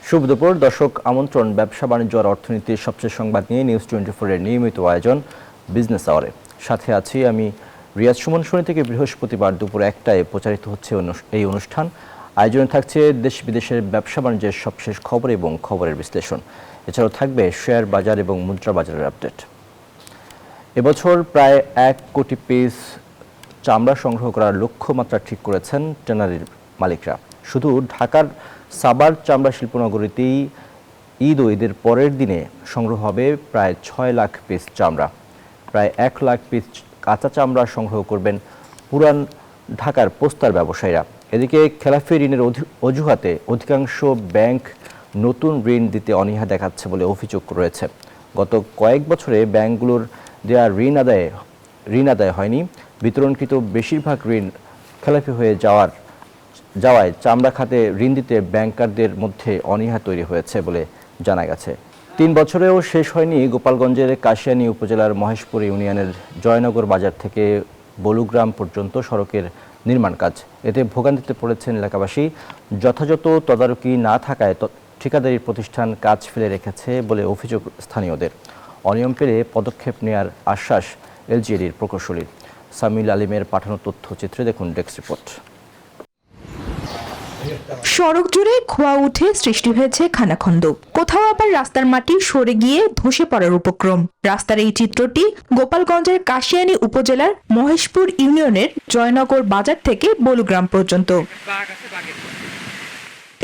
শুভ দুপুর দর্শক, আমন্ত্রণ ব্যবসা বাণিজ্য আর অর্থনীতির সবচেয়ে সংবাদ নিয়ে নিউজ 24 এর নিয়মিত আয়োজন বিজনেস আওয়ারে। সাথে আছি আমি রিয়াজ সুমন। শনি থেকে বৃহস্পতিবার দুপুর 1টায় প্রচারিত হচ্ছে এই অনুষ্ঠান। আয়োজনে থাকছে দেশ বিদেশের ব্যবসা বাণিজ্যের সবশেষ খবর এবং খবরের বিশ্লেষণ। এছাড়াও থাকবে শেয়ার বাজার এবং মুদ্রা বাজারের আপডেট। এবছর প্রায় 1 কোটি পিস চামড়া সংগ্রহ করার লক্ষ্যমাত্রা ঠিক করেছেন ট্যানারির মালিকরা। শুধু ঢাকার সাভার চামড়া শিল্পনগরীতেই ঈদ ও ঈদের পরের দিনে সংগ্রহ হবে প্রায় 6 লাখ পিস চামড়া। প্রায় 1 লাখ পিস কাঁচা চামড়া সংগ্রহ করবেন পুরান ঢাকার পোস্তার ব্যবসায়ীরা। এদিকে খেলাফি ঋণের অজুহাতে অধিকাংশ ব্যাংক নতুন ঋণ দিতে অনীহা দেখাচ্ছে বলে অভিযোগ রয়েছে। গত কয়েক বছরে ব্যাংকগুলোর দেওয়া ঋণ আদায় হয়নি। বিতরণকৃত বেশিরভাগ ঋণ খেলাফি হয়ে যাওয়ায় চামড়া খাতে ঋণ দিতে ব্যাংকারদের মধ্যে অনীহা তৈরি হয়েছে বলে জানা গেছে। 3 বছরেও শেষ হয়নি গোপালগঞ্জের কাশিয়ানী উপজেলার মহেশপুর ইউনিয়নের জয়নগর বাজার থেকে বলুগ্রাম পর্যন্ত সড়কের নির্মাণ কাজ। এতে ভোগান্তিতে পড়েছেন এলাকাবাসী। যথাযথ তদারকি না থাকায় ঠিকাদারি প্রতিষ্ঠান কাজ ফেলে রেখেছে বলে অভিযোগ স্থানীয়দের। অনিয়ম পেলে পদক্ষেপ নেওয়ার আশ্বাস এলজিইডির প্রকৌশলীর। সামিল আলিমের পাঠানো তথ্যচিত্রে দেখুন ডেস্ক রিপোর্ট। সড়ক জুড়ে খোয়া উঠে সৃষ্টি হয়েছে খানাখন্দ, কোথাও আবার রাস্তার মাটি সরে গিয়ে ধসে পড়ার উপক্রম। রাস্তার এই চিত্রটি গোপালগঞ্জের কাশিয়ানী উপজেলার মহেশপুর ইউনিয়নের জয়নগর বাজার থেকে বলুগ্রাম পর্যন্ত।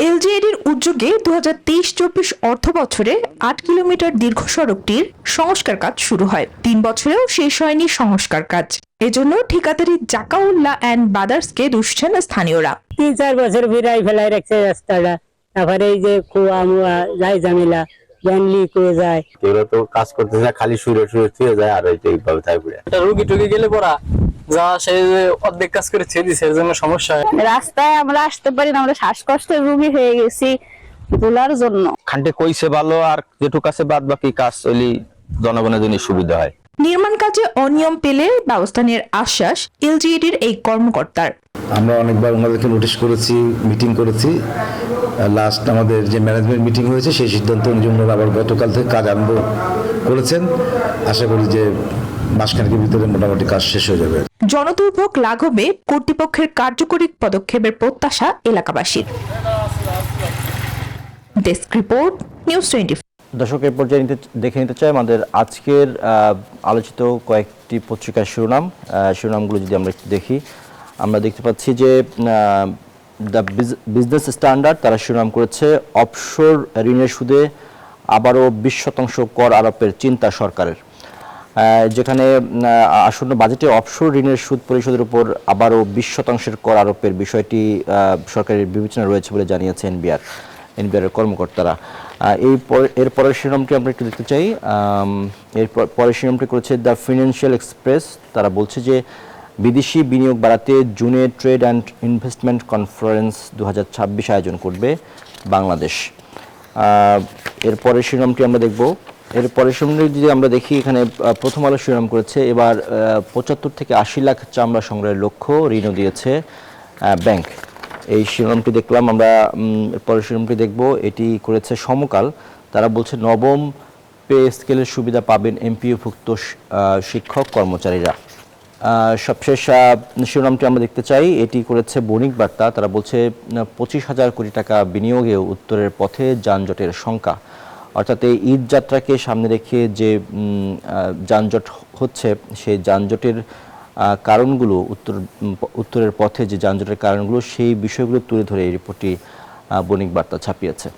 এলজিইডির উদ্যোগে 2023-24 অর্থ বছরে 8 কিলোমিটার দীর্ঘ সড়কটির সংস্কার কাজ শুরু হয়। 3 বছরেও শেষ হয়নি সংস্কার কাজ। এজন্য ঠিকাদারি জাকাউল্লাহ অ্যান্ড ব্রাদার্সকে দুষছেন স্থানীয়রা। 3-4 বছর ফিরাই ফেলাই রাখছে রাস্তাটা, তারপরে এই যে কুয়া মুয়া যাই ঝামেলা ব্যানলি করে যায়, এগুলো তো কাজ করতেছে না, খালি শুয়ে শুয়ে যায়। আর এইভাবে তাই পড়ে এটা রুগী টুগি গেলে পড়া যা সে অর্ধেক কাজ করে ছেড়ে দিছে, এর জন্য সমস্যা হয়। রাস্তায় আমরা আসতে পারি না, আমরা শ্বাসকষ্টের রোগী হয়ে গেছি ধুলার জন্য। খান্ডে কইছে ভালো, আর যেটুক আছে বাদ বাকি কাজ হইলে জনগণের জন্য সুবিধা হয়। নির্মাণ কাজে অনিয়ম পেলে ব্যবস্থা নেওয়ার আশ্বাস এলজিইডির এই কর্মকর্তার। আমরা অনেকবার ওনাদেরকে নোটিশ করেছি, মিটিং করেছি। লাস্ট আমাদের যে ম্যানেজমেন্ট মিটিং হয়েছে সেই সিদ্ধান্ত অনুযায়ী ওনারা আবার গতকাল থেকে কাজ আরম্ভ করেছেন। আশা করি যে মাসখানেকের ভিতরে মোটামুটি কাজ শেষ হয়ে যাবে। জনদুর্ভোগ লাঘবে কর্তৃপক্ষের কার্যকরী পদক্ষেপের প্রত্যাশা এলাকাবাসীর। Desk report, news 24। দর্শক, এই পর্যায়ে দেখে নিতে চাই আমাদের আজকের আলোচিত কয়েকটি পত্রিকার শিরোনামগুলো যদি আমরা একটু দেখি, আমরা দেখতে পাচ্ছি যে দ্য বিজনেস স্ট্যান্ডার্ড তারা শিরোনাম করেছে অফশোর ঋণের সুদে আবারও 20% কর আরোপের চিন্তা সরকারের। যেখানে আসন্ন বাজেটে অফশোর ঋণের সুদ পরিশোধের উপর আবারও 20% কর আরোপের বিষয়টি সরকারের বিবেচনা রয়েছে বলে জানিয়েছে এনবিআর কর্মকর্তারা। এর পরের শিরোনামটি আমরা একটু দেখতে চাই। এর পরের শিরোনামটি করেছে দ্য ফিনান্সিয়াল এক্সপ্রেস। তারা বলছে যে বিদেশি বিনিয়োগ বাড়াতে জুনে ট্রেড অ্যান্ড ইনভেস্টমেন্ট কনফারেন্স 2026 আয়োজন করবে বাংলাদেশ। এর পরের শিরোনামটি আমরা দেখব। এর পরের শিরোনামটি যদি আমরা দেখি, এখানে প্রথম আলো শিরোনাম করেছে এবার 75 থেকে 80 লাখ চামড়া সংগ্রহের লক্ষ্য, ঋণও দিয়েছে ব্যাংক। এই শিরোনামটি দেখলাম আমরা। পরের শিরোনামটি দেখব, এটি করেছে সমকাল। তারা বলছে নবম পে স্কেলের সুবিধা পাবেন এমপিওভুক্ত শিক্ষক কর্মচারীরা। সবশেষ শিরোনামটি আমরা দেখতে চাই, এটি করেছে বণিক বার্তা। তারা বলছে 25,000 কোটি টাকা বিনিয়োগেও উত্তরের পথে যানজটের শঙ্কা। অর্থাৎ এই ঈদ যাত্রাকে সামনে রেখে যে যানজট হচ্ছে, সেই যানজটের কারণগুলো, উত্তরের পথে যে যানজটের কারণগুলো, সেই বিষয়গুলো তুলে ধরে এই রিপোর্টটি বণিক বার্তা ছাপিয়েছে।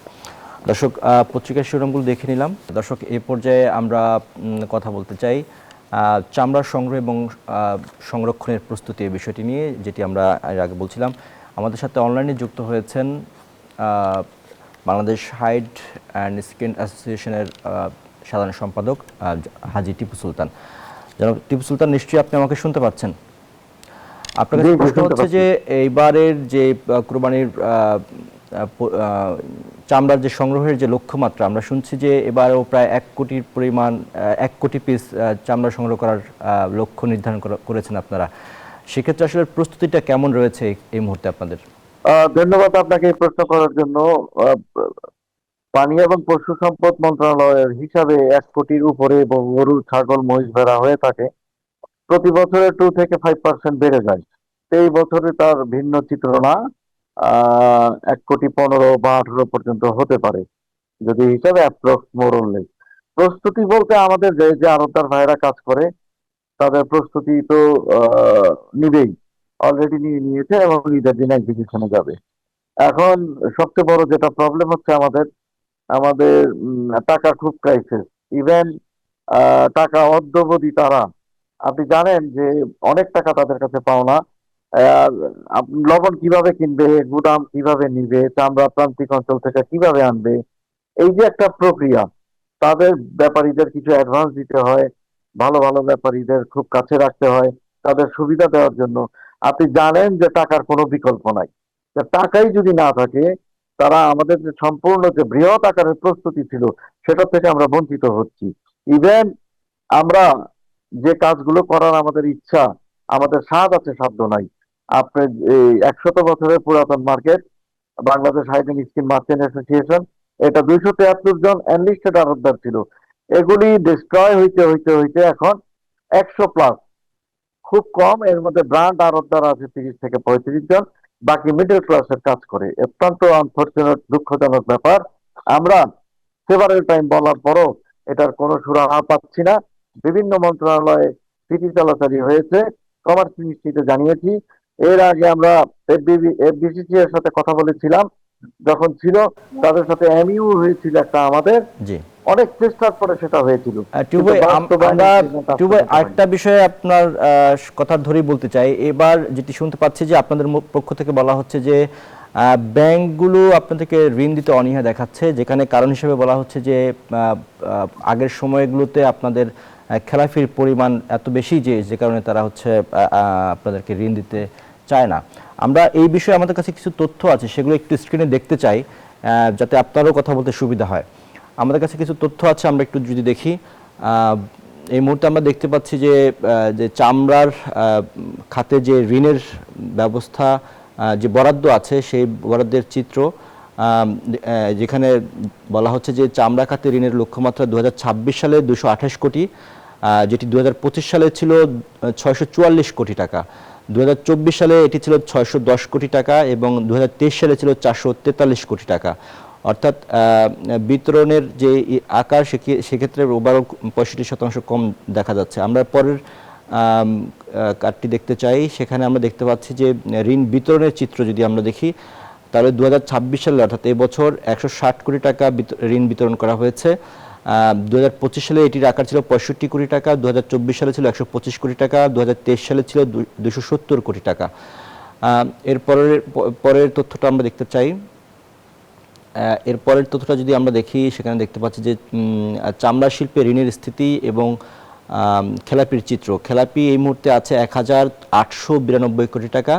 দর্শক, পত্রিকার শিরোনামগুলো দেখে নিলাম। দর্শক, এই পর্যায়ে আমরা কথা বলতে চাই চামড়া সংগ্রহ এবং সংরক্ষণের প্রস্তুতি এই বিষয়টি নিয়ে, যেটি আমরা এর আগে বলছিলাম। আমাদের সাথে অনলাইনে যুক্ত হয়েছেন বাংলাদেশ হাইড অ্যান্ড স্কিন অ্যাসোসিয়েশনের সাধারণ সম্পাদক হাজী টিপু সুলতান। জনাব টিপু সুলতান, নিশ্চয়ই আপনি আমাকে শুনতে পাচ্ছেন? আপনার কাছে প্রশ্ন হচ্ছে যে এইবারের যে কোরবানির চামড়ার যে সংগ্রহের যে লক্ষ্যমাত্রা, আমরা শুনছি যে এবারও প্রায় 1 কোটি পিস চামড়া সংগ্রহ করার লক্ষ্য নির্ধারণ করেছেন আপনারা। সেক্ষেত্রে আসলে প্রস্তুতিটা কেমন রয়েছে এই মুহূর্তে আপনাদের? ধন্যবাদ আপনাকে এই প্রশ্ন করার জন্য। পানি এবং পশু সম্পদ মন্ত্রণালয়ের হিসাবে 1 কোটির উপরে গরু, ছাগল, মহিষ, ভেড়া হয়ে থাকে। প্রতি বছরে 2 থেকে 5% বেড়ে যায়। তো এই বছরে তার ভিন্ন চিত্র না। 1 কোটি 15 বা 18 পর্যন্ত হতে পারে যদি হিসাবে অ্যাপ্রক্স মোরলে। প্রস্তুতি বলতে আমাদের যে যে আড়তদার ভাইরা কাজ করে তাদের প্রস্তুতি তো নিবেই, অলরেডি নিয়ে নিয়েছে এবং ঈদের দিন এক্সিকিউশনে যাবে। এখন সবচেয়ে বড় যেটা প্রবলেম হচ্ছে আমাদের আমাদের টাকার খুব ক্রাইসিস। ইভেন টাকা অদ্যবধি তারা, আপনি জানেন যে অনেক টাকা তাদের কাছে পাওনা। আর লবণ কিভাবে কিনবে, গুদাম কিভাবে নিবে, চামড়া প্রান্তিক অঞ্চল থেকে কিভাবে আনবে, এই যে একটা প্রক্রিয়া, তাদের ব্যাপারীদের কিছু অ্যাডভান্স দিতে হয়, ভালো ভালো ব্যাপারীদের খুব কাছে রাখতে হয় তাদের সুবিধা দেওয়ার জন্য। আপনি জানেন যে টাকার কোনো বিকল্প নাই। তা টাকাই যদি না থাকে, তারা আমাদের যে সম্পূর্ণ যে বৃহৎ আকারের প্রস্তুতি ছিল সেটা থেকে আমরা বঞ্চিত হচ্ছি। ইভেন আমরা যে কাজগুলো করার আমাদের ইচ্ছা, আমাদের স্বাদ আছে, সাধ্য নাই। আপনি এই 100 বছরের পুরাতন market, Bangladesh hide and skin merchant association, এটা 273 জন এনলিস্টেড আড়তদার ছিল। এগুলি ডিস্ট্রয় হইতে হইতে হইতে এখন 100+। খুব কম, এর মধ্যে ব্র্যান্ড আড়তদার আছে 30 থেকে 35 জন, বাকি মিডল ক্লাসের কাজ করে। অত্যন্ত আনফরচুনেট, দুঃখজনক ব্যাপার। আমরা সেভারেল টাইম বলার পরও এটার কোনো সুরাহা পাচ্ছি না। বিভিন্ন মন্ত্রণালয়ে চিঠি চালাচালি হয়েছে, কমার্স মিনিস্ট্রিতে জানিয়েছি। এর আগে আমরা এফবিসিসি এর সাথে কথা বলেছিলাম, যখন ছিল তাদের সাথে এমইউ হয়েছিল একটা আমাদের, জি অনেক চেষ্টার পরে সেটা হয়েছিল। টিউ ভাই, টিউ ভাই আরেকটা বিষয়ে আপনার কথা ধরেই বলতে চাই। এবার যেটি শুনতে পাচ্ছি যে আপনাদের পক্ষ থেকে বলা হচ্ছে যে ব্যাংকগুলো আপনাদেরকে ঋণ দিতে অনীহা দেখাচ্ছে, যেখানে কারণ হিসেবে বলা হচ্ছে যে আগের সময়গুলোতে আপনাদের খেলাফির পরিমাণ এত বেশি যে কারণে তারা হচ্ছে আপনাদেরকে ঋণ দিতে চায় না। আমরা এই বিষয়ে আমাদের কাছে কিছু তথ্য আছে, সেগুলো একটু স্ক্রিনে দেখতে চাই যাতে আপনারও কথা বলতে সুবিধা হয়। আমাদের কাছে কিছু তথ্য আছে, আমরা একটু যদি দেখি। এই মুহূর্তে আমরা দেখতে পাচ্ছি যে চামড়ার খাতে যে ঋণের ব্যবস্থা, যে বরাদ্দ আছে সেই বরাদ্দের চিত্র, যেখানে বলা হচ্ছে যে চামড়া খাতে ঋণের লক্ষ্যমাত্রা 2026 সালে 228 কোটি, যেটি 2025 সালে ছিল 644 কোটি টাকা, 2024 সালে এটি ছিল 610 কোটি টাকা এবং 2023 সালে ছিল 443 কোটি টাকা। অর্থাৎ বিতরণের যে আকার সেক্ষেত্রে ওভারঅল 65% কম দেখা যাচ্ছে। আমরা পরের কার্ডটি দেখতে চাই। সেখানে আমরা দেখতে পাচ্ছি যে ঋণ বিতরণের চিত্র যদি আমরা দেখি, তাহলে 2026 সালে অর্থাৎ এবছর 160 কোটি টাকা ঋণ বিতরণ করা হয়েছে। 2025 সালে এটির আকার ছিল 65 কোটি টাকা, 2024 সালে ছিল 125 কোটি টাকা, 2023 সালে ছিল 270 কোটি টাকা। এর পরের তথ্যটা আমরা দেখতে চাই। এর পরের তথ্যটা যদি আমরা দেখি, সেখানে দেখতে পাচ্ছি যে চামড়া শিল্পে ঋণের স্থিতি এবং খেলাপির চিত্র। খেলাপি এই মুহূর্তে আছে 1892 কোটি টাকা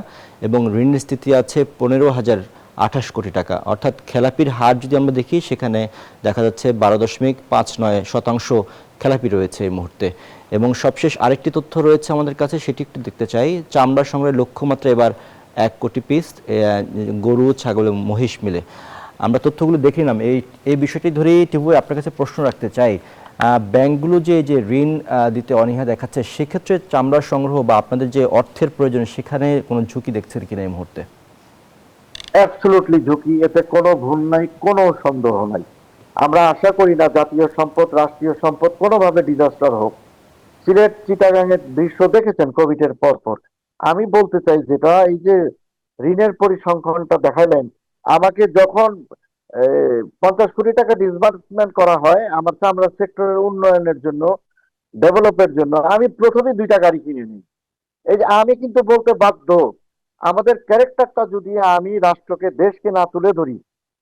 এবং ঋণের স্থিতি আছে 15,028 কোটি টাকা। অর্থাৎ খেলাপির হার যদি আমরা দেখি, সেখানে দেখা যাচ্ছে 12.59% খেলাপি রয়েছে এই মুহূর্তে। এবং সবশেষ আরেকটি তথ্য রয়েছে আমাদের কাছে, সেটি একটু দেখতে চাই। চামড়া সংগ্রহের লক্ষ্যমাত্রা এবার 1 কোটি পিস, গরু, ছাগল এবং মহিষ মিলে। আমরা তথ্যগুলো দেখে নিলাম। এই বিষয়টি ধরেই টিভু আপনার কাছে প্রশ্ন রাখতে চাই, ব্যাংকগুলো যে ঋণ দিতে অনীহা দেখাচ্ছে, সেক্ষেত্রে চামড়া সংগ্রহ বা আপনাদের যে অর্থের প্রয়োজন, সেখানে কোনো ঝুঁকি দেখছেন কিনা এই মুহূর্তে? অ্যাবসলিউটলি ঝুঁকি, এতে কোনো ভুল নাই, কোনো সন্দেহ নাই। আমরা আশা করি না জাতীয় সম্পদ, রাষ্ট্রীয় সম্পদ কোনোভাবে ডিজাস্টার হোক। সিলেট, চিটাগাংয়ের দৃশ্য দেখেছেন কোভিডের পরপর। আমি বলতে চাই যেটা, এই যে ঋণের পরিসংখ্যানটা দেখাইলেন, আমাকে যখন 50 কোটি টাকা ডিসবার্সমেন্ট করা হয় আমার চামড়া সেক্টরের উন্নয়নের জন্য, ডেভেলপের জন্য, আমি প্রথমে 2টা গাড়ি কিনে নিই। এই যে আমি কিন্তু বলতে বাধ্য, আমাদের ক্যারেক্টারটা যদি আমি রাষ্ট্রকে, দেশকে না তুলে ধরি,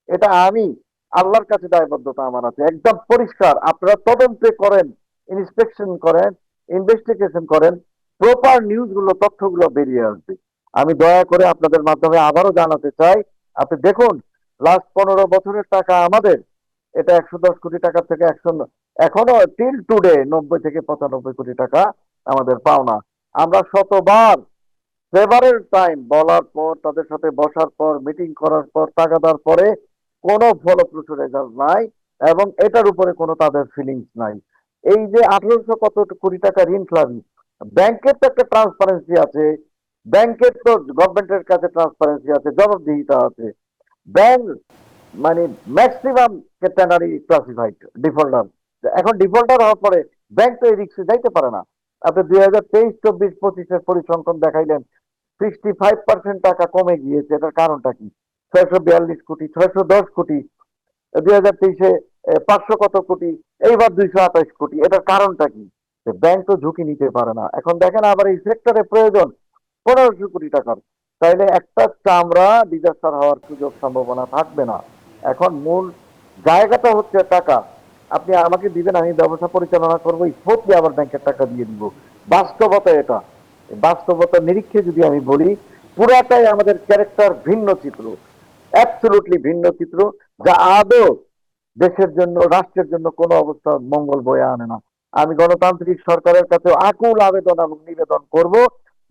এটা আমি আল্লাহর কাছে দায়বদ্ধতা আমার আছে একদম পরিষ্কার। আপনারা তদন্তে করেন, ইন্সপেকশন করেন, ইনভেস্টিগেশন করেন, প্রপার নিউজগুলো, তথ্যগুলো বেরিয়ে আসবে। আমি দয়া করে আপনাদের মাধ্যমে আবারও জানাতে চাই, আপনি দেখুন লাস্ট 15 বছরের টাকা আমাদের, এটা 110 কোটি টাকা থেকে 100, এখনো টিল টুডে 90 থেকে 95 কোটি টাকা আমাদের পাওনা। আমরা শতবার সেভারেল টাইম বলার পর, তাদের সাথে বসার পর, মিটিং করার পর, টাকা দেওয়ার পরে কোনো ফলপ্রসূ রেজাল্ট নাই এবং এটার উপরে কোনো তাদের ফিলিংস নাই। এই যে 1800 কত কোটি টাকা ঋণ খেলাপি, ব্যাংকের তো একটা ট্রান্সপারেন্সি আছে, ব্যাংকের তো গভর্নমেন্টের কাছে ট্রান্সপারেন্সি আছে, জবাবদিহিতা আছে। ব্যাংক মানে ম্যাক্সিমাম টেনারি ক্লাসিফাইড ডিফল্টার। এখন ডিফল্টার হওয়ার পরে ব্যাংক তো এই রিস্কে যাইতে পারে না। আপনি 2023-24-25-এর পরিসংখ্যান দেখাইলেন, 65% টাকা কমে গিয়েছে। এটার কারণটা কি? 642 কোটি, 610 কোটি, 2023-এ 500 কত কোটি, এইবার 228 কোটি। এটার কারণটা কি? ব্যাংক তো ঝুঁকি নিতে পারে না। এখন দেখেন আবার এই সেক্টরে প্রয়োজন 1500 কোটি টাকার, তাইলে একটা চামড়া ডিজাস্টার হওয়ার সুযোগ সম্ভাবনা থাকবে না। এখন মূল জায়গাটা হচ্ছে টাকা। আপনি আমাকে দিবেন, আমি ব্যবসা পরিচালনা করবো, স্পোর্টলি আবার ব্যাংকের টাকা দিয়ে দিব। বাস্তবতা এটা। বাস্তবতার নিরীক্ষে যদি আমি বলি, পুরাটাই আমাদের ক্যারেক্টার ভিন্ন চিত্র, অ্যাবসলিউটলি ভিন্ন চিত্র, যা আদৌ দেশের জন্য, রাষ্ট্রের জন্য কোনো অবস্থা মঙ্গল বয়ে আনে না। আমি গণতান্ত্রিক সরকারের কাছে আকুল আবেদন এবং নিবেদন করব,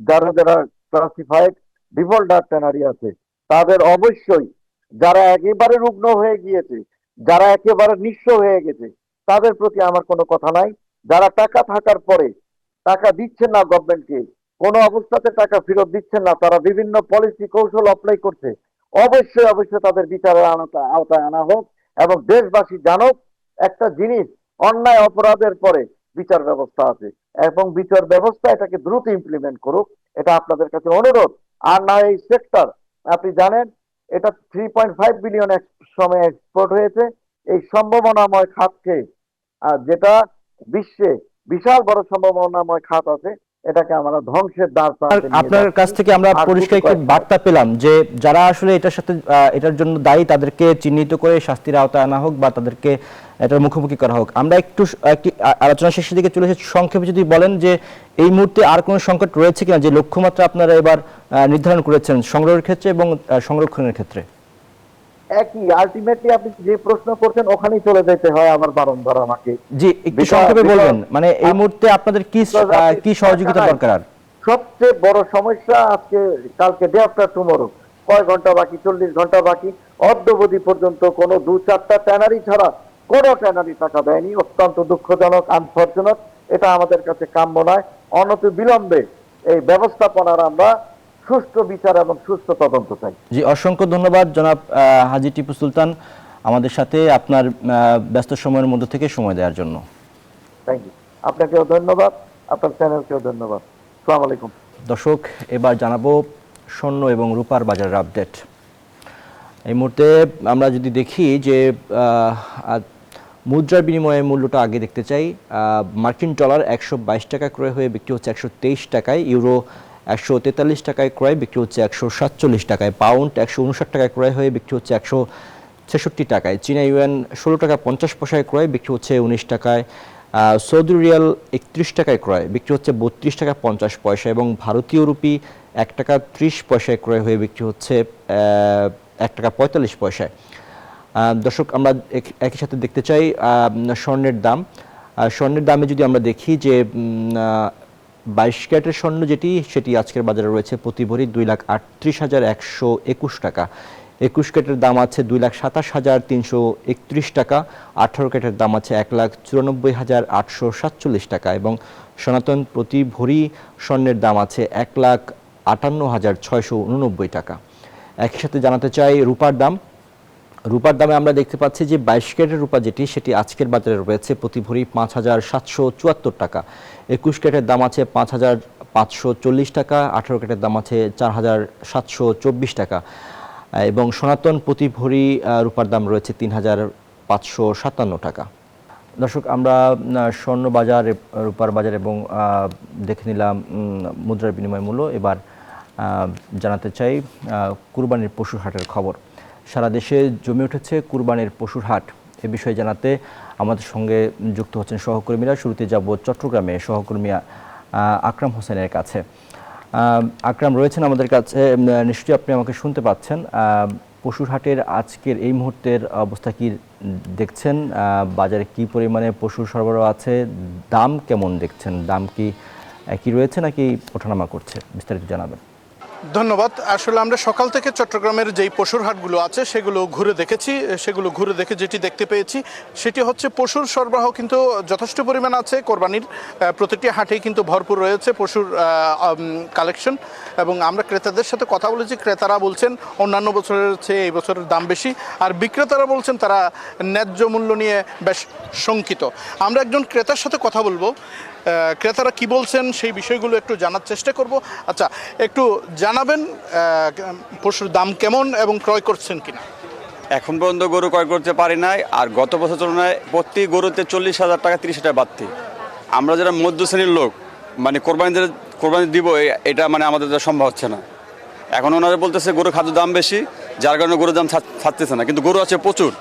যারা যারা ক্লাসিফাইড ডিফল্টার টেনারি আছে তাদের অবশ্যই, যারা একেবারে রুগ্ন হয়ে গিয়েছে, যারা একেবারে নিঃস্ব হয়ে গেছে, তাদের প্রতি আমার কোনো কথা নাই। যারা টাকা থাকার পরে টাকা দিচ্ছেন না গভর্নমেন্টকে, কোনো অবস্থাতে টাকা ফেরত দিচ্ছেন না, তারা বিভিন্ন পলিসি কৌশল অ্যাপ্লাই করছে, অবশ্যই অবশ্যই তাদের বিচারের আওতায় আনা হোক এবং দেশবাসী জানুক একটা জিনিস, অন্যায় অপরাধের পরে বিচার ব্যবস্থা আছে এবং বিচার ব্যবস্থা এটাকে দ্রুত ইমপ্লিমেন্ট করুক, এটা আপনাদের কাছে অনুরোধ। আর না এই সেক্টর, আপনি জানেন এটা 3.5 বিলিয়ন সময় এক্সপোর্ট হয়েছে। এই সম্ভাবনাময় খাতকে, যেটা বিশ্বে বিশাল বড় সম্ভাবনাময় খাত আছে, এটাকে আমরা ধ্বংসের দ্বার প্রান্তে নিয়ে আপনার যাচ্ছি। কাছ থেকে আমরা আর পরিষ্কার একটি বার্তা পেলাম যে যারা আসলে এটার সাথে এটার জন্য দায়ী তাদেরকে চিহ্নিত করে শাস্তির আওতায় আনা হোক বা তাদেরকে এটার মুখোমুখি করা হোক। আমরা একটি আলোচনা শেষের দিকে চলে এসেছি, সংক্ষেপে যদি বলেন যে এই মুহূর্তে আর কোনো সংকট রয়েছে কিনা, যে লক্ষ্যমাত্রা আপনারা এবার নির্ধারণ করেছেন সংগ্রহের ক্ষেত্রে এবং সংরক্ষণের ক্ষেত্রে? একই, আলটিমেটলি আপনি যে প্রশ্ন করছেন ওখানেই চলে যেতে হয় আমার বারংবার আমাকে। জি, একটু সংক্ষেপে বলবেন, মানে এই মুহূর্তে আপনাদের কি সহযোগিতা দরকার? সবচেয়ে বড় সমস্যা আজকে, কালকে ডে আফটার টুমরো, কয় ঘন্টা বাকি? 40 ঘন্টা বাকি। অদ্যবধি পর্যন্ত কোনো 2-4টা ট্যানারি ছাড়া কোনো ট্যানারি টাকা দেয়নি। অত্যন্ত দুঃখজনক, আনফরচুনেট। এটা আমাদের কাছে কাম্য নয়। অনতি বিলম্বে এই ব্যবস্থাপনার আমরা সুষ্ঠু বিচার এবং সুস্থ তদন্ত চাই। জি, অসংখ্য ধন্যবাদ জনাব হাজী টিপু সুলতান, আমাদের সাথে আপনার ব্যস্ত সময়ের মধ্যে থেকে সময় দেওয়ার জন্য। Thank you. আপনাকেও ধন্যবাদ, আপনার চ্যানেলকেও ধন্যবাদ। আসসালামু আলাইকুম। দর্শক, এবার জানাবো স্বর্ণ এবং রূপার বাজারের আপডেট। এই মুহূর্তে আমরা যদি দেখি যে মুদ্রার বিনিময়ে মূল্যটা আগে দেখতে চাই। মার্কিন ডলার 122 টাকা ক্রয় হয়ে বিক্রি হচ্ছে 123 টাকায়, ইউরো 143 টাকায় ক্রয়, বিক্রি হচ্ছে 147 টাকায়, পাউন্ড 159 টাকায় ক্রয় হয়ে বিক্রি হচ্ছে 166 টাকায়, চীনা ইউয়ান 16 টাকা 50 পয়সায় ক্রয়, বিক্রি হচ্ছে 19 টাকায়, সৌদি রিয়াল 31 টাকায় ক্রয়, বিক্রি হচ্ছে 32 টাকা 50 পয়সা এবং ভারতীয় রুপি 1 টাকা 30 পয়সায় ক্রয় হয়ে বিক্রি হচ্ছে 1 টাকা 45 পয়সায়। দর্শক, আমরা একই সাথে দেখতে চাই স্বর্ণের দাম। স্বর্ণের দামে যদি আমরা দেখি যে 22 ক্যারেটের স্বর্ণ সেটি আজকের বাজারে রয়েছে প্রতি ভরি 2,38,121 টাকা। 21 ক্যারেটের দাম আছে 2,27,331 টাকা। 18 ক্যারেটের দাম আছে 1,94,847 টাকা এবং সনাতন প্রতি ভরি স্বর্ণের দাম আছে 1,58,689 টাকা। একই সাথে জানাতে চাই রূপার দাম। রূপার দামে আমরা দেখতে পাচ্ছি যে 22 ক্যারেটের রূপা সেটি আজকের বাজারে রয়েছে প্রতি ভরি 5,774 টাকা। 21 ক্যারেটের দাম আছে 5,540 টাকা। 18 ক্যারেটের দাম আছে 4,724 টাকা এবং সনাতন প্রতি ভরি রূপার দাম রয়েছে 3,557 টাকা। দর্শক, আমরা স্বর্ণ বাজার, রূপার বাজার এবং দেখে নিলাম মুদ্রার বিনিময় মূল্য। এবার জানাতে চাই কুরবানির পশুর হাটের খবর। সারা দেশে জমে উঠেছে কুরবানির পশুর হাট। এ বিষয়ে জানাতে আমাদের সঙ্গে যুক্ত হচ্ছেন সহকর্মীরা। শুরুতে যাব চট্টগ্রামে সহকর্মী আকরাম হোসেনের কাছে। আকরাম রয়েছেন আমাদের কাছে, নিশ্চয়ই আপনি আমাকে শুনতে পাচ্ছেন। পশুর হাটের আজকের এই মুহূর্তের অবস্থা কি দেখছেন? বাজারে কি পরিমাণে পশুর সরবরাহ আছে? দাম কেমন দেখছেন? দাম কি একই রয়েছে নাকি ওঠানামা করছে? বিস্তারিত জানাবেন। ধন্যবাদ। আসলে আমরা সকাল থেকে চট্টগ্রামের যেই পশুর হাটগুলো আছে সেগুলো ঘুরে দেখেছি। সেগুলো ঘুরে দেখে যেটি দেখতে পেয়েছি সেটি হচ্ছে পশুর সরবরাহ কিন্তু যথেষ্ট পরিমাণ আছে। কোরবানির প্রতিটি হাটেই কিন্তু ভরপুর রয়েছে পশুর কালেকশন, এবং আমরা ক্রেতাদের সাথে কথা বলেছি। ক্রেতারা বলছেন অন্যান্য বছরের চেয়ে এই বছরের দাম বেশি, আর বিক্রেতারা বলছেন তারা ন্যায্য মূল্য নিয়ে বেশ শঙ্কিত। আমরা একজন ক্রেতার সাথে কথা বলবো, ক্রেতারা কি বলছেন সেই বিষয়গুলো একটু জানার চেষ্টা করব। আচ্ছা, একটু জানাবেন পশুর দাম কেমন এবং ক্রয় করছেন কিনা? এখন পর্যন্ত গরু ক্রয় করতে পারি নাই, আর গত বছর তুলনায় প্রতি গরুতে 40,000 টাকা 30,000 টাকা বাড়তি। আমরা যারা মধ্য শ্রেণীর লোক, মানে কোরবানি দিব এটা মানে আমাদের সম্ভব হচ্ছে না। এখন ওনারা বলতেছে গরুর খাদ্য দাম বেশি, যার কারণে গরুর দাম ছাড়তেছে না, কিন্তু গরু আছে প্রচুর।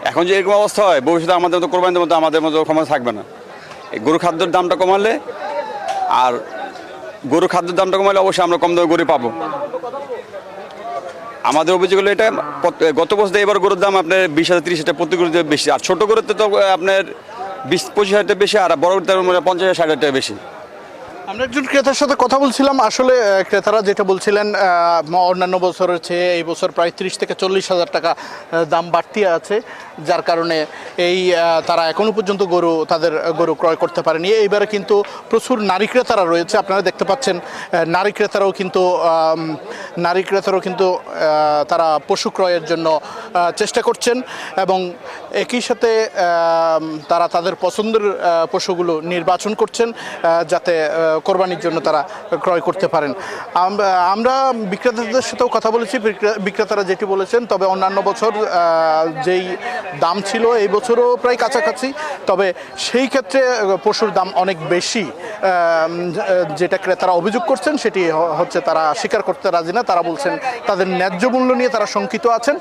এখন যে এরকম অবস্থা হয়, ভবিষ্যতে আমাদের মতো কোরবানির মতো আমাদের মতো ক্ষমতা থাকবে না। গরু খাদ্যের দামটা কমালে, আর গরু খাদ্যের দামটা কমালে অবশ্যই আমরা কম দামে গরু পাবো। আমাদের অভিযোগ হলো এটা, গত বছর এবার গরুর দাম আপনার 20,000 30,000 প্রতি গরুতে বেশি, আর ছোট গরুতে তো আপনার 20-25,000 টাকা বেশি, আর বড় গরুতে 50,000-60,000 টাকা বেশি। আমরা একজন ক্রেতার সাথে কথা বলছিলাম। আসলে ক্রেতারা যেটা বলছিলেন, অন্যান্য বছরের চেয়ে এই বছর প্রায় 30,000 থেকে 40,000 টাকা দাম বাড়তি আছে, যার কারণে তারা এখনো পর্যন্ত তাদের গরু ক্রয় করতে পারেনি। এইবারে কিন্তু প্রচুর নারী ক্রেতারা রয়েছে, আপনারা দেখতে পাচ্ছেন। নারী ক্রেতারাও কিন্তু তারা পশু ক্রয়ের জন্য চেষ্টা করছেন, এবং একই সাথে তারা তাদের পছন্দের পশুগুলো নির্বাচন করছেন যাতে কোরবানির জন্য তারা ক্রয় করতে পারেন। আমরা বিক্রেতাদের সাথেও কথা বলেছি, বিক্রেতারা যেটি বলেছেন, তবে অন্যান্য বছর যেই দাম ছিল এই বছরও প্রায় কাছাকাছি, তবে সেই ক্ষেত্রে পশুর দাম অনেক বেশি। যেটা ক্রেতারা অভিযোগ করছেন সেটি হচ্ছে তারা স্বীকার করতে রাজি না। তারা বলছেন তাদের ন্যায্য মূল্য নিয়ে তারা শঙ্কিত আছেন,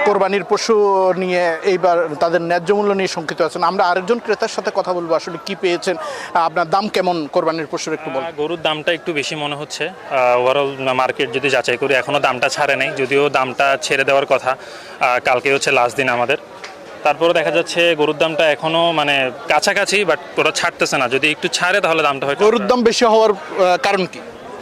কোরবানির পশু নিয়ে এইবার তাদের ন্যায্য মূল্য নিয়ে শঙ্কিত আছেন। আমরা আরেকজন ক্রেতার সাথে কথা বলবো, আসলে কি পেয়েছেন, আপনার দাম কেমন কোরবানির পশুর একটু বলুন। গরুর দামটা একটু বেশি মনে হচ্ছে। ওভারঅল মার্কেট যদি যাচাই করি, এখনও দামটা ছাড়ে নাই, যদিও দামটা ছেড়ে দেওয়ার কথা। কালকে হচ্ছে লাস্ট দিন আমাদের। তারপরে দেখা যাচ্ছে গরুর দামটা এখনও মানে কাছাকাছি, বাট ওরা ছাড়তেছে না। যদি একটু ছাড়ে তাহলে দামটা হয়। গরুর দাম বেশি হওয়ার কারণ কি?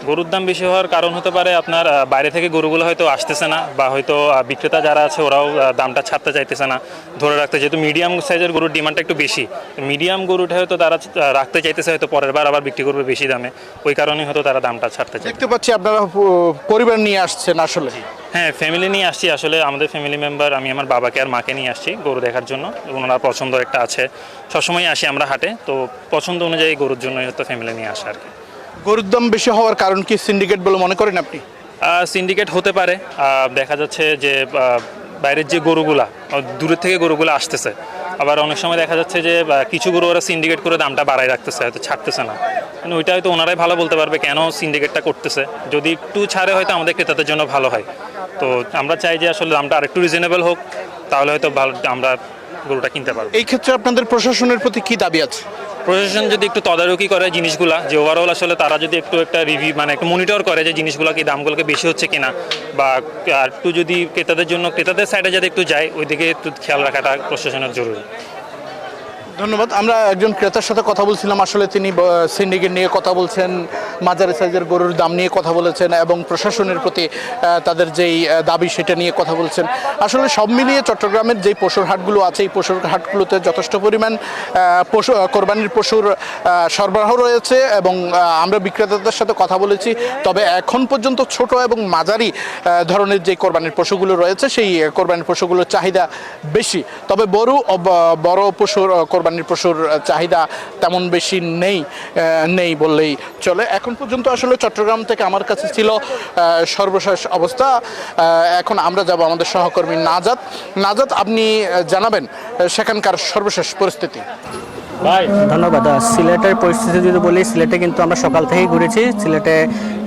গরুর দাম বেশি হওয়ার কারণ হতে পারে আপনার বাইরে থেকে গরুগুলো হয়তো আসতেছে না, বা হয়তো বিক্রেতা যারা আছে ওরাও দামটা ছাড়তে চাইতেছে না, ধরে রাখতে। যেহেতু মিডিয়াম সাইজের গরুর ডিমান্ডটা একটু বেশি, মিডিয়াম গরুটা হয়তো তারা রাখতে চাইতেছে, হয়তো পরের বার আবার বিক্রি করবে বেশি দামে, ওই কারণেই হয়তো তারা দামটা ছাড়তে চায়। দেখতে পাচ্ছি আপনারা পরিবার নিয়ে আসছেন আসলে। হ্যাঁ, ফ্যামিলি নিয়ে আসছি। আসলে আমাদের ফ্যামিলি মেম্বার, আমি আমার বাবাকে আর মাকে নিয়ে আসছি গরু দেখার জন্য। ওনার পছন্দ একটা আছে, সবসময় আসি আমরা হাটে, তো পছন্দ অনুযায়ী গরুর জন্যই হয়তো ফ্যামিলি নিয়ে আসা আর কি। গরুর দাম বেশি হওয়ার কারণ কি সিন্ডিকেট বলে মনে করেন আপনি? সিন্ডিকেট হতে পারে। দেখা যাচ্ছে যে বাইরের যে গরুগুলা, দূরের থেকে গরুগুলো আসতেছে, আবার অনেক সময় দেখা যাচ্ছে যে কিছু গরু ওরা সিন্ডিকেট করে দামটা বাড়ায় রাখতেছে, হয়তো ছাড়তেছে না। কিন্তু ওইটা হয়তো ওনারাই ভালো বলতে পারবে কেন সিন্ডিকেটটা করতেছে। যদি একটু ছাড়ে হয়তো আমাদের ক্রেতাদের জন্য ভালো হয়। তো আমরা চাই যে আসলে দামটা আরেকটু রিজনেবল হোক, তাহলে হয়তো ভালো আমরা গরুটা কিনতে পারবো। এই ক্ষেত্রে আপনাদের প্রশাসনের প্রতি কি দাবি আছে? প্রশাসন যদি একটু তদারকি করে জিনিসগুলা, যে ওভারঅল আসলে তারা যদি একটা রিভিউ মানে একটু মনিটর করে যে জিনিসগুলো কি দামগুলোকে বেশি হচ্ছে কিনা, বা একটু যদি ক্রেতাদের সাইডে যাতে একটু যায়, ওইদিকে একটু খেয়াল রাখাটা প্রশাসনের জরুরি। ধন্যবাদ। আমরা একজন ক্রেতার সাথে কথা বলছিলাম। আসলে তিনি সিন্ডিকেট নিয়ে কথা বলছেন, মাঝারি সাইজের গরুর দাম নিয়ে কথা বলেছেন, এবং প্রশাসনের প্রতি তাদের যেই দাবি সেটা নিয়ে কথা বলছেন। আসলে সব মিলিয়ে চট্টগ্রামের যেই পশুর হাটগুলো আছে, এই পশুর হাটগুলোতে যথেষ্ট পরিমাণ কোরবানির পশুর সরবরাহ রয়েছে, এবং আমরা বিক্রেতাদের সাথে কথা বলেছি। তবে এখন পর্যন্ত ছোট এবং মাঝারি ধরনের যে কোরবানির পশুগুলো রয়েছে, সেই কোরবানির পশুগুলোর চাহিদা বেশি। তবে বড় পশুর কোরবানির পশুর চাহিদা তেমন বেশি নেই বললেই চলে। এখন পর্যন্ত আসলে চট্টগ্রাম থেকে আমার কাছে ছিল সর্বশেষ অবস্থা। এখন আমরা যাব আমাদের সহকর্মী নাজাত, আপনি জানাবেন সেখানকার সর্বশেষ পরিস্থিতি। ধন্যবাদ। সিলেটের পরিস্থিতি যদি বলি, সিলেটে কিন্তু আমরা সকাল থেকেই ঘুরেছি। সিলেটে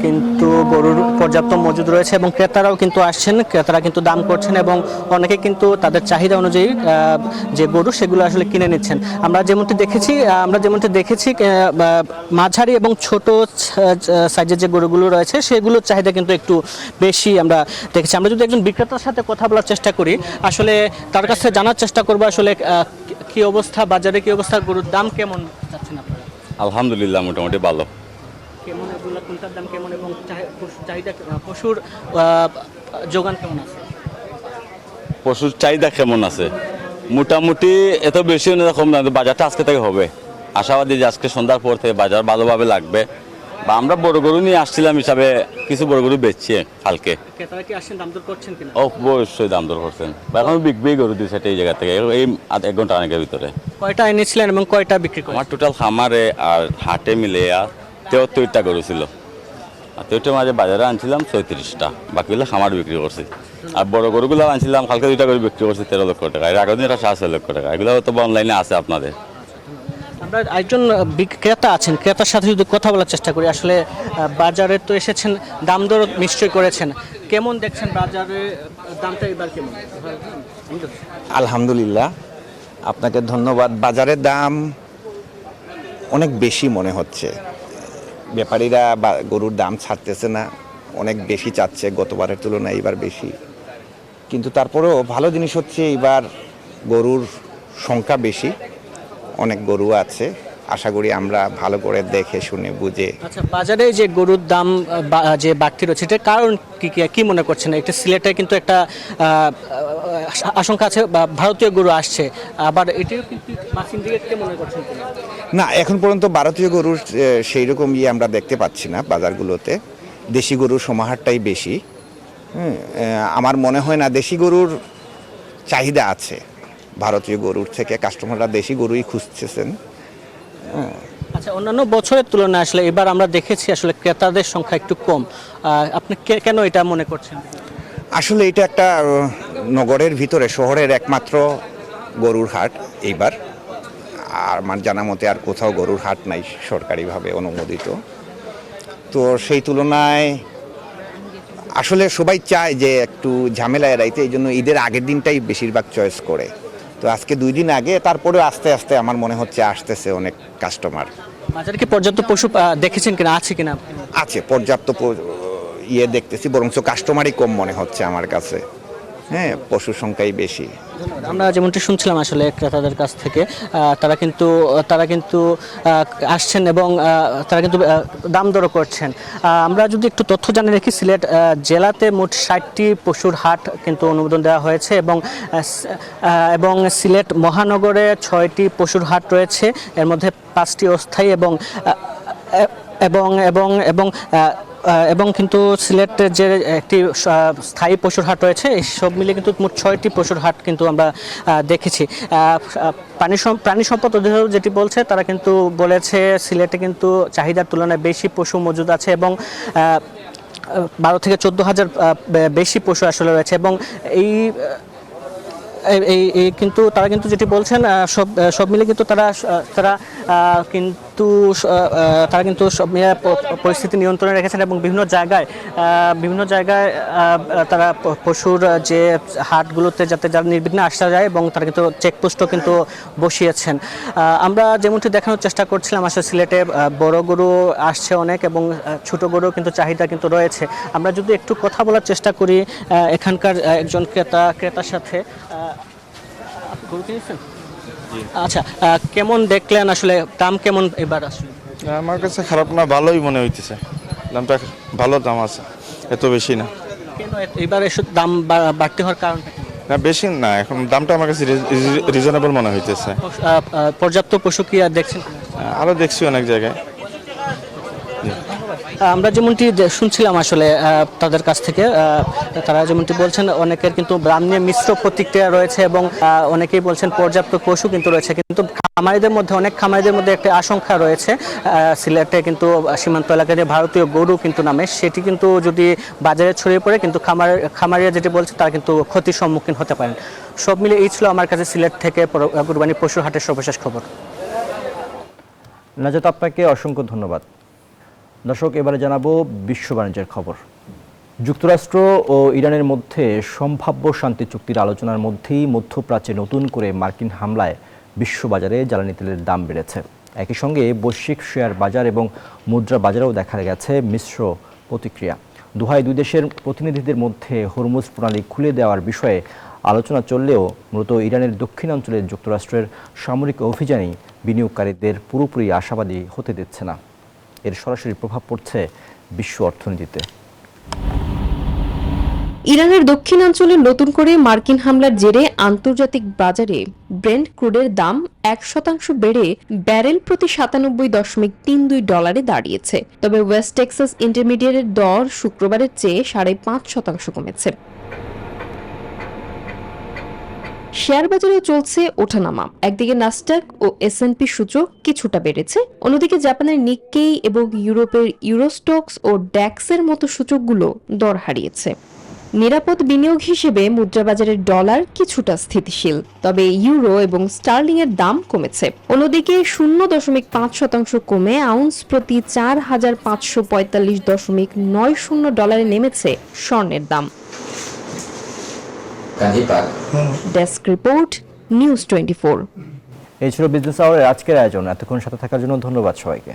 কিন্তু গরুর পর্যাপ্ত মজুদ রয়েছে, এবং ক্রেতারাও কিন্তু আসছেন, ক্রেতারা কিন্তু দাম করছেন, এবং অনেকে কিন্তু তাদের চাহিদা অনুযায়ী যে গরু সেগুলো আসলে কিনে নিচ্ছেন। আমরা যেমনটি দেখেছি মাঝারি এবং ছোট সাইজের যে গরুগুলো রয়েছে সেগুলোর চাহিদা কিন্তু একটু বেশি আমরা দেখেছি। আমরা যদি একজন বিক্রেতার সাথে কথা বলার চেষ্টা করি, আসলে তার কাছে জানার চেষ্টা করবো আসলে কি অবস্থা, বাজারে কি অবস্থা, গরুর দাম কেমন যাচ্ছেন আপনারা? আলহামদুলিল্লাহ মোটামুটি ভালো। কেমন, এগুলো কোনটার দাম কেমন এবং চাহিদা, পশুর যোগান কেমন আছে? পশুর চাহিদা কেমন আছে? মোটামুটি এত বেশি না, কম না, বাজারটা আজকে থেকে হবে। আশাবাদী যে আজকে সন্ধ্যার পর থেকে বাজার ভালোভাবে লাগবে। বা আমরা বড় গরু নিয়ে আসছিলাম হিসাবে কিছু বড় গরু বেচছি কালকে। ক্রেতারা কি আসছেন, দাম দর করছেন কিনা? অবশ্যই দাম দর করছেন। এখন বিক্রি গরু দিচ্ছে এই জায়গা থেকে এই 1 ঘন্টা অনেকের ভিতরে। কয়টা এনেছিলেন এবং কয়টা বিক্রি করেন? আমার টোটাল খামারে আর হাটে মিলে 73টা গরু ছিল। আর 73টার মাঝে বাজারে আনছিলাম 34টা, বাকিগুলো খামার বিক্রি করছি। আর বড় গরুগুলো আনছিলাম কালকে 2টা করে বিক্রি করছি 13 লক্ষ টাকা। এর আগের দিন 6 লক্ষ টাকা। এগুলো তো অনলাইনে আছে আপনাদের। আমরা একজন ক্রেতা আছেন, ক্রেতার সাথে যদি কথা বলার চেষ্টা করি, আসলে বাজারে তো এসেছেন, দাম দর নিশ্চয়ই করেছেন, কেমন দেখছেন বাজারে দামটা এবার কেমন? আলহামদুলিল্লাহ, আপনাকে ধন্যবাদ। বাজারের দাম অনেক বেশি মনে হচ্ছে। ব্যাপারীরা গরুর দাম ছাড়তেছে না, অনেক বেশি চাচ্ছে, গতবারের তুলনায় এবার বেশি। কিন্তু তারপরেও ভালো জিনিস হচ্ছে এবার গরুর সংখ্যা বেশি, অনেক গরু আছে। আশা করি আমরা ভালো করে দেখে শুনে বুঝে। আচ্ছা, বাজারে যে গরুর দাম যে বাড়তি রয়েছে, এটার কারণ কি মনে করছেন? একটা সিলেটে কিন্তু একটা আশঙ্কা আছে, ভারতীয় গরু আসছে, আবার এটিও কিন্তু সিন্ডিকেটকে মনে করছেন কিনা? না, এখন পর্যন্ত ভারতীয় গরুর সেই রকম আমরা দেখতে পাচ্ছি না বাজারগুলোতে। দেশি গরুর সমাহারটাই বেশি। আমার মনে হয় না, দেশি গরুর চাহিদা আছে, ভারতীয় গরুর থেকে কাস্টমাররা দেশি গরুই খুঁজতেছেন। আচ্ছা, অন্যান্য বছরের তুলনায় আসলে এবার আমরা দেখেছি আসলে ক্রেতাদের সংখ্যা একটু কম। আপনি কেন এটা মনে করছেন? আসলে এটা একটা নগরের ভিতরে, শহরের একমাত্র গরুর হাট এইবার। আর আমার জানা মতে আর কোথাও গরুর হাট নাই সরকারিভাবে অনুমোদিত। তো সেই তুলনায় আসলে সবাই চায় যে একটু ঝামেলা এড়াইতে, এই জন্য ঈদের আগের দিনটাই বেশিরভাগ চয়েস করে। তো আজকে 2 দিন আগে, তারপরেও আস্তে আস্তে আমার মনে হচ্ছে আসতেছে অনেক কাস্টমার। বাজারে কি পর্যাপ্ত পশু দেখেছেন কিনা, আছে কিনা? আছে, পর্যাপ্ত দেখতেছি, বরঞ্চ কাস্টমারই কম মনে হচ্ছে আমার কাছে। হ্যাঁ, পশুর সংখ্যাই বেশি। আমরা যেমনটি শুনছিলাম আসলে ক্রেতাদের কাছ থেকে, তারা কিন্তু আসছেন এবং তারা কিন্তু দাম দরও করছেন। আমরা যদি একটু তথ্য জানিয়ে রাখি, সিলেট জেলাতে মোট 60টি পশুর হাট কিন্তু অনুমোদন দেওয়া হয়েছে এবং সিলেট মহানগরে 6টি পশুর হাট রয়েছে, এর মধ্যে 5টি অস্থায়ী এবং কিন্তু সিলেটের যে একটি স্থায়ী পশুর হাট রয়েছে, এই সব মিলে কিন্তু মোট 6টি পশুর হাট কিন্তু আমরা দেখেছি। প্রাণী সম্পদ অধিদপ্তর যেটি বলছে, তারা কিন্তু বলেছে সিলেটে কিন্তু চাহিদার তুলনায় বেশি পশু মজুদ আছে এবং 12 থেকে 14,000 বেশি পশু আসলে রয়েছে। এবং কিন্তু তারা কিন্তু যেটি বলছেন, সব মিলে কিন্তু তারা কিন্তু সব মিলে পরিস্থিতি নিয়ন্ত্রণে রেখেছেন এবং বিভিন্ন জায়গায় তারা পশুর যে হাটগুলোতে যাতে যারা নির্বিঘ্নে আসা যায়, এবং তারা কিন্তু চেকপোস্টও কিন্তু বসিয়েছেন। আমরা যেমনটি দেখানোর চেষ্টা করছিলাম, আসলে সিলেটে বড় গরু আসছে অনেক এবং ছোট গরু কিন্তু চাহিদা কিন্তু রয়েছে। আমরা যদি একটু কথা বলার চেষ্টা করি এখানকার একজন ক্রেতার সাথে। গরু কিনেছেন? আচ্ছা, কেমন দেখলেন আসলে, দাম কেমন এবার? আসলে আমার কাছে খারাপ না, ভালোই মনে হইতেছে। দামটা ভালো দাম আছে, এত বেশি না। কেন এবার দাম বাড়তে হওয়ার কারণ? না, বেশি না, এখন দামটা আমার কাছে রিজনেবল মনে হইতেছে। পর্যাপ্ত পশু কি আর দেখছেন? আরও দেখছি অনেক জায়গায়। আমরা যেমনটি শুনছিলাম আসলে তাদের কাছ থেকে, তারা যেমনটি বলছেন, অনেকের কিন্তু দাম নিয়ে মিশ্র প্রতিক্রিয়া রয়েছে এবং অনেকেই বলছেন পর্যাপ্ত পশু কিন্তু রয়েছে। কিন্তু অনেক খামারিদের মধ্যে একটা আশঙ্কা রয়েছে, সিলেটে কিন্তু সীমান্ত এলাকায় যে ভারতীয় গরু কিন্তু নামে, সেটি কিন্তু যদি বাজারে ছড়িয়ে পড়ে, কিন্তু খামারিরা যেটি বলছে তারা কিন্তু ক্ষতির সম্মুখীন হতে পারেন। সব মিলে এই ছিল আমার কাছে সিলেট থেকে কুরবানি পশুর হাটের সর্বশেষ খবর। নাজাত, আপনাকে অসংখ্য ধন্যবাদ। দর্শক, এবারে জানাবো বিশ্ব বাণিজ্যের খবর। যুক্তরাষ্ট্র ও ইরানের মধ্যে সম্ভাব্য শান্তি চুক্তির আলোচনার মধ্যেই মধ্যপ্রাচ্যে নতুন করে মার্কিন হামলায় বিশ্ববাজারে জ্বালানি তেলের দাম বেড়েছে। একই সঙ্গে বৈশ্বিক শেয়ার বাজার এবং মুদ্রা বাজারেও দেখা গেছে মিশ্র প্রতিক্রিয়া। দোহায় 2 দেশের প্রতিনিধিদের মধ্যে হরমুজ প্রণালী খুলে দেওয়ার বিষয়ে আলোচনা চললেও মূলত ইরানের দক্ষিণাঞ্চলের যুক্তরাষ্ট্রের সামরিক অভিযানই বিনিয়োগকারীদের পুরোপুরি আশাবাদী হতে দিচ্ছে না। এর সরাসরি প্রভাব পড়ছে বিশ্ব অর্থনীতিতে। ইরানের দক্ষিণাঞ্চলে নতুন করে মার্কিন হামলার জেরে আন্তর্জাতিক বাজারে ব্রেন্ট ক্রুডের দাম 1% বেড়ে ব্যারেল প্রতি 97.32 দাঁড়িয়েছে। তবে ওয়েস্ট টেক্সাস ইন্টারমিডিয়েটের দর শুক্রবারের চেয়ে 5.5% কমেছে। শেয়ার বাজারেও চলছে ওঠানামা। একদিকে নাসডাক ও S&P সূচক কিছুটা বেড়েছে, অন্যদিকে জাপানের নিক্কেই এবং ইউরোপের ইউরোস্টক্স ও ড্যাক্সের মতো সূচকগুলো দর হারিয়েছে। নিরাপদ বিনিয়োগ হিসেবে মুদ্রাবাজারের ডলার কিছুটা স্থিতিশীল, তবে ইউরো এবং স্টার্লিং এর দাম কমেছে। অন্যদিকে 0.5% কমে আউন্স প্রতি 4,545.90 ডলারে নেমেছে স্বর্ণের দাম। Desk report, news 24। এই ছিল বিজনেস আওয়ারের আজকের আয়োজন। এতক্ষণ সাথে থাকার জন্য ধন্যবাদ সবাইকে।